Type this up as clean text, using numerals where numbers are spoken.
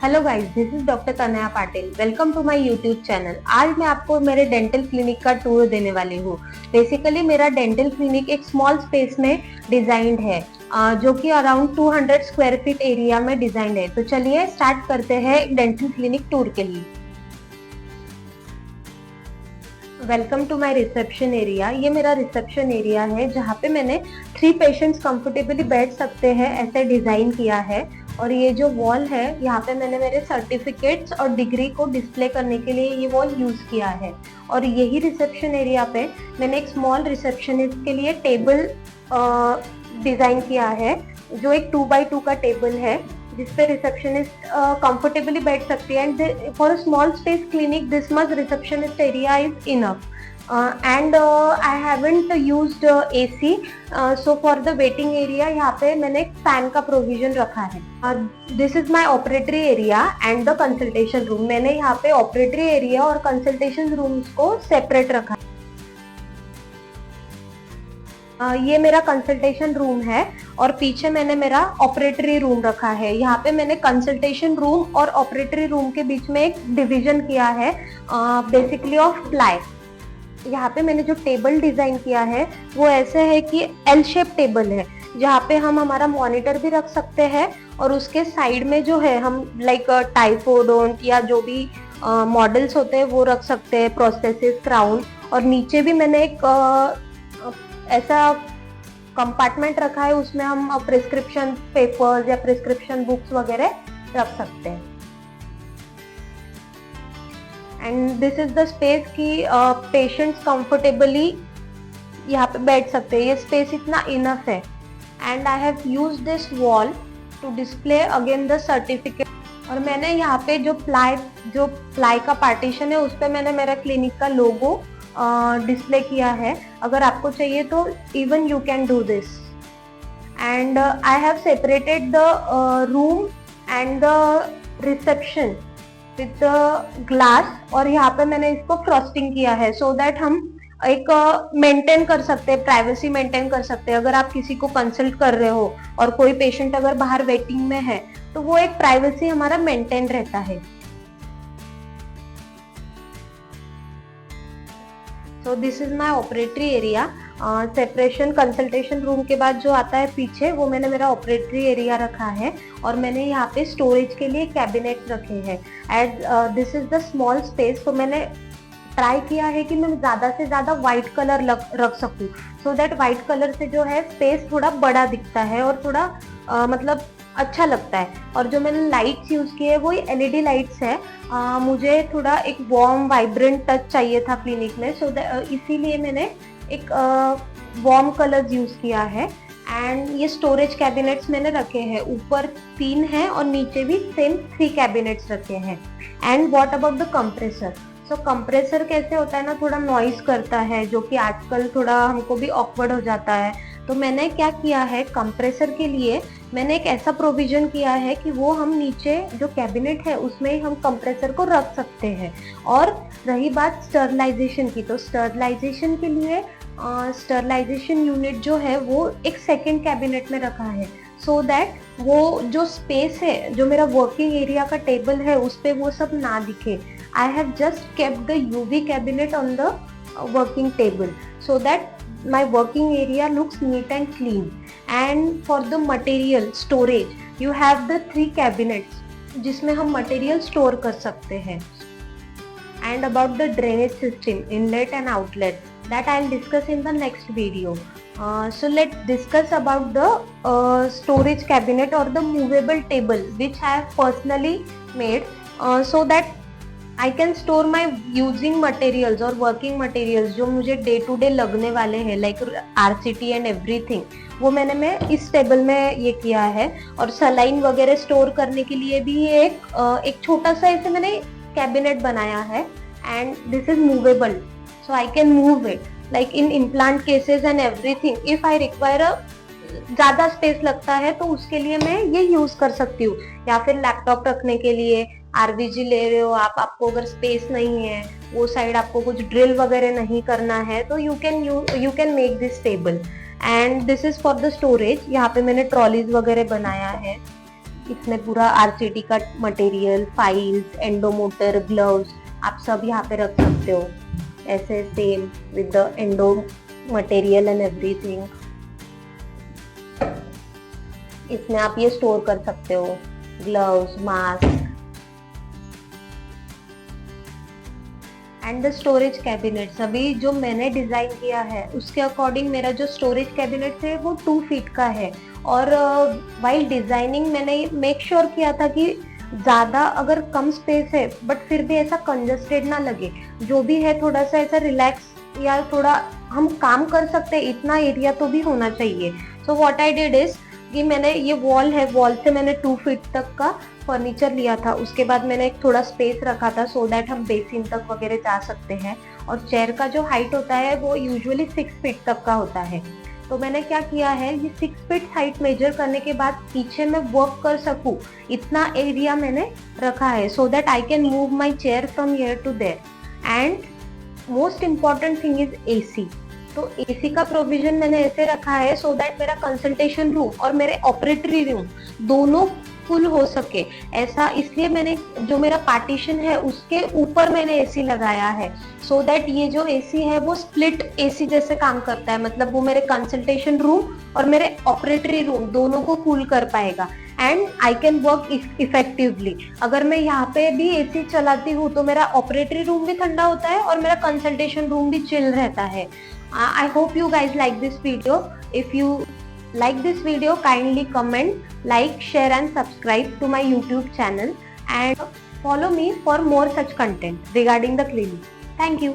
Hello guys, this is doctor Tanaya Patil. Welcome to my YouTube channel. आज मैं आपको मेरे डेंटल क्लिनिक का टूर देने वाली हूँ। बेसिकली मेरा डेंटल क्लिनिक एक स्मॉल स्पेस में डिजाइंड है, जो कि अराउंड 200 स्क्वायर फीट एरिया में डिजाइंड है। तो चलिए स्टार्ट करते हैं डेंटल क्लिनिक टूर के लिए। Welcome to my reception area. ये मेरा रिसेप्शन एरिया है जहाँ पे मैंने 3 पेशेंट्स कंफर्टेबली बैठ सकते हैं ऐसे डिजाइन किया है। और ये जो वॉल है, यहाँ पे मैंने मेरे सर्टिफिकेट्स और डिग्री को डिस्प्ले करने के लिए ये वॉल यूज किया है। और यही रिसेप्शन एरिया पे मैंने एक स्मॉल रिसेप्शनिस्ट के लिए टेबल डिजाइन किया है, जो एक 2x2 का टेबल है जिसपे रिसेप्शनिस्ट कंफर्टेबली बैठ सकती है। And for a small space clinic this much receptionist area is enough. And I haven't used AC, so for the waiting area यहाँ पे मैंने एक फैन का प्रोविजन रखा है। This is my operatory area and the consultation room. मैंने यहाँ पे ऑपरेटरी एरिया और कंसल्टेशन रूम्स को सेपरेट रखा है। ये मेरा कंसल्टेशन रूम है और पीछे मैंने मेरा ऑपरेटरी रूम रखा है। यहाँ पे मैंने कंसल्टेशन रूम और ऑपरेटरी रूम के बीच में एक डिवीजन किया है, बेसिकली ऑफ प्लाई। यहाँ पे मैंने जो टेबल डिजाइन किया है वो ऐसे है कि एल शेप टेबल है, जहाँ पे हम हमारा मॉनिटर भी रख सकते हैं और उसके साइड में जो है हम लाइक टाइफोडोंट या जो भी मॉडल्स होते हैं वो रख सकते हैं, प्रोस्थेसिस, क्राउन। और नीचे भी मैंने एक ऐसा कंपार्टमेंट रखा है, उसमें हम प्रिस्क्रिप्शन पेपर्स या प्रिस्क्रिप्शन बुक्स वगैरह रख सकते हैं। And this is the space कि पेशेंट्स कंफर्टेबली यहाँ पे बैठ सकते हैं। ये स्पेस इतना इनफ है। And I have used this wall to display again the certificate. और मैंने यहाँ पे जो प्लाई का पार्टीशन है उस पर मैंने मेरा क्लिनिक का लोगो डिस्प्ले किया है। अगर आपको चाहिए तो even you can do this. And I have separated the room and the reception with glass. और यहाँ पे मैंने इसको फ्रॉस्टिंग किया है सो दैट हम एक मेंटेन कर सकते हैं, प्राइवेसी मेंटेन कर सकते हैं। अगर आप किसी को कंसल्ट कर रहे हो और कोई पेशेंट अगर बाहर वेटिंग में है तो वो एक प्राइवेसी हमारा मेंटेन रहता है। तो this is my operatory area. Separation consultation room के बाद जो आता है पीछे, वो मैंने मेरा ऑपरेटरी एरिया रखा है। और मैंने यहाँ पे स्टोरेज के लिए कैबिनेट रखे हैं। As this is the small space, तो मैंने ट्राई किया है कि मैं ज्यादा से ज्यादा व्हाइट कलर रख सकूं, सो दैट व्हाइट कलर से जो है स्पेस थोड़ा बड़ा दिखता है और थोड़ा मतलब अच्छा लगता है। और जो मैंने लाइट्स यूज की है वो LED लाइट्स है। मुझे थोड़ा एक वार्म वाइब्रेंट टच चाहिए था क्लिनिक में, सो इसीलिए मैंने एक वार्म कलर यूज किया है। एंड ये स्टोरेज कैबिनेट्स मैंने रखे हैं, ऊपर 3 हैं और नीचे भी सेम 3 कैबिनेट्स रखे हैं। And what about the compressor? So compressor कैसे होता है ना, थोड़ा नॉइज करता है, जो कि आजकल थोड़ा हमको भी ऑकवर्ड हो जाता है। तो मैंने क्या किया है, कंप्रेसर के लिए मैंने एक ऐसा प्रोविजन किया है कि वो हम नीचे जो कैबिनेट है उसमें ही हम कंप्रेसर को रख सकते हैं। और रही बात स्टरलाइजेशन की, तो स्टरलाइजेशन के लिए स्टरलाइजेशन यूनिट जो है वो एक सेकेंड कैबिनेट में रखा है, सो दैट वो जो स्पेस है, जो मेरा वर्किंग एरिया का टेबल है, उस पे वो सब ना दिखे। I have just kept the UV cabinet on the working table so that my working area looks neat and clean. And for the material storage you have the 3 cabinets जिसमें हम material store कर सकते हैं। And about the drainage system, inlet and outlet, that I'll discuss in the next video. So let's discuss about the storage cabinet or the movable table which I have personally made, so that I can store my using materials और working materials जो मुझे day to day लगने वाले हैं, like RCT and everything, वो मैं इस table में ये किया है। और सलाइन वगैरह स्टोर करने के लिए भी एक छोटा सा ऐसे मैंने कैबिनेट बनाया है। And this is movable, so I can move it like in implant cases and everything. If I require ज्यादा स्पेस लगता है तो उसके लिए मैं ये यूज कर सकती हूँ। या फिर लैपटॉप रखने के लिए RVG ले रहे हो आप, आपको अगर स्पेस नहीं है, वो साइड आपको कुछ ड्रिल वगैरह नहीं करना है, तो you can make this table. And this is for the storage. यहाँ पे मैंने ट्रॉलीज वगैरह बनाया है। इसमें पूरा आरसीटी का मटेरियल, फाइल्स, एंडोमोटर, ग्लव्स आप सब यहाँ पे रख सकते हो। ऐसे same with the endo material and everything. इसमें आप ये स्टोर कर सकते हो, gloves, mask and the storage cabinets. अभी जो मैंने डिजाइन किया है उसके अकॉर्डिंग मेरा जो स्टोरेज कैबिनेट है वो 2 फीट का है। और वाइल डिजाइनिंग मैंने मेक श्योर किया था कि ज्यादा अगर कम स्पेस है बट फिर भी ऐसा कंजस्टेड ना लगे, जो भी है थोड़ा सा ऐसा रिलैक्स या थोड़ा हम काम कर सकते हैं इतना एरिया तो भी होना चाहिए। So what I did is कि मैंने ये वॉल है, वॉल से मैंने 2 फीट तक का फर्नीचर लिया था। उसके बाद मैंने एक थोड़ा स्पेस रखा था सो दैट हम बेसिन तक वगैरह जा सकते हैं। और चेयर का जो हाइट होता है वो यूजुअली 6 फीट तक का होता है। तो मैंने क्या किया है, ये 6 फीट हाइट मेजर करने के बाद पीछे मैं वर्क कर सकूं इतना एरिया मैंने रखा है so that I can move my chair from here to there. And most important thing is AC. तो एसी का प्रोविजन मैंने ऐसे रखा है सो दैट मेरा कंसल्टेशन रूम और मेरे ऑपरेटरी रूम दोनों फुल हो सके। ऐसा इसलिए मैंने जो मेरा पार्टीशन है उसके ऊपर मैंने एसी लगाया है सो दैट ये जो एसी है वो स्प्लिट एसी जैसे काम करता है। मतलब वो मेरे कंसल्टेशन रूम और मेरे ऑपरेटरी रूम दोनों को कूल कर पाएगा and I can work effectively. अगर मैं यहाँ पे भी एसी चलाती हूँ तो मेरा ऑपरेटरी रूम भी ठंडा होता है और मेरा कंसल्टेशन रूम भी चिल रहता है। I hope you guys like this video. If you like this video, kindly comment, like, share and subscribe to my YouTube channel and follow me for more such content regarding the cleaning. Thank you.